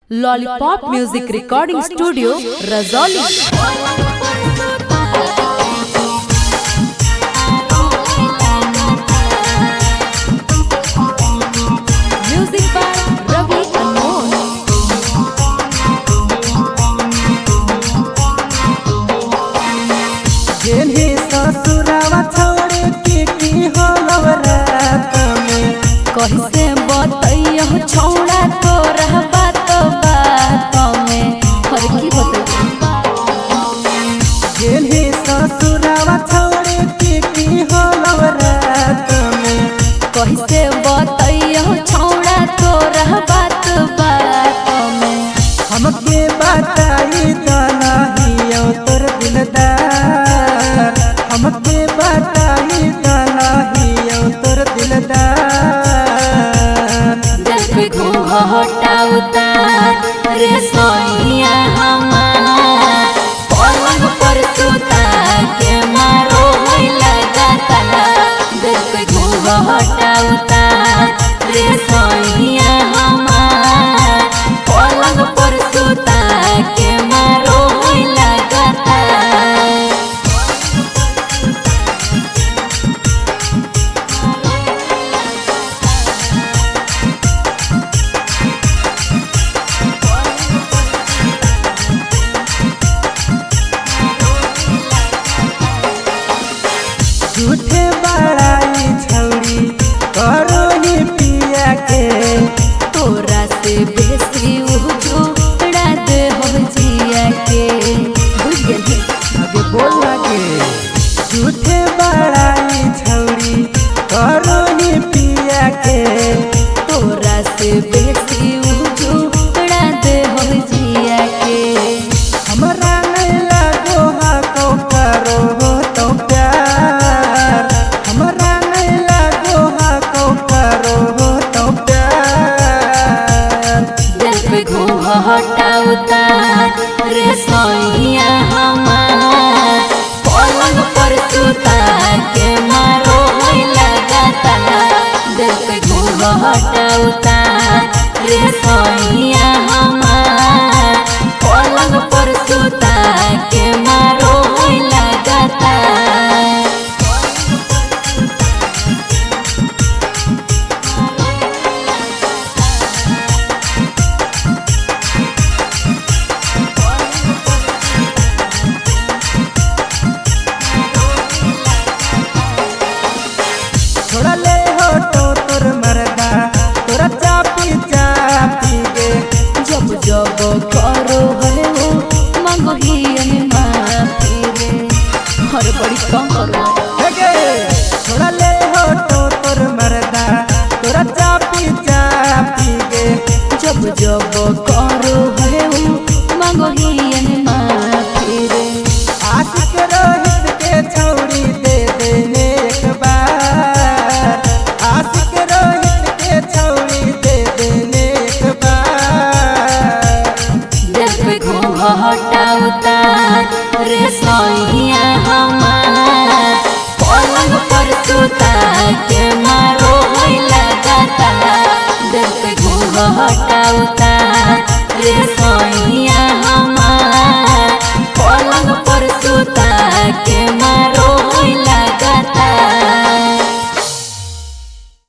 Lollipop music recording studio Rajauli. Music by Ravi Anmol. जेन्ही ससुरावा छोड़े की होलव रात में कहीं से बतैया छौड़ा तो रहबा तो बात में हर की बतैया। जेन्ही ससुरावा छोड़े की होलव रात में कहीं से बतैया छौड़ा तो रहबा तो बात में। हमके बताई दनाहियो तोर दिलदार, हमके बताई दनाहियो तोर दिलदार। जब घूंघटा उतार रे सोनिया हमार पलंग पर सुता के मारो लगाता। जब घूंघटा उतार रे सोनिया हमार पलंग पर सुता के मारो लगाता। झूठे बड़ाई छौड़ी करो ही पिया के तोरा से बेसी उजोड़ा दे हो जिया के। बुझ गेली आगे बोल लगे। झूठे बड़ाई छौड़ी करो ही पिया के तोरा से बेसी उजोड़ा दे हो जिया के। हमरा नहीं लगो हा को करो हो तो प्यार, हमरा नहीं लगो हा को करो हो तो प्यार। जब घूंघटा उतार रे सोनिया हमार पलंग पर सुता के मारो लगाता। जब घूंघटा उतार रे सोनिया हमार पलंग पर सुता के मारो लगाता। छोड़ा ले हो तो तोर मरदा तोरा चापी चापी गे। जब जब करो है वो मांगो ही माफी रे। हर बड़ी कम करो हेगे छोड़ा ले हो तो तोर मरदा तोरा चापी चापी गे। जब जब करो है वो मांगो ही माफी रे। आशिक रोहित के छौड़ी दे दे एक बार, आशिक रोहित के छौड़ी दे दे एक बार। जब घूंघटा उतार रे सोनिया हमार पलंग पर सुता के मारो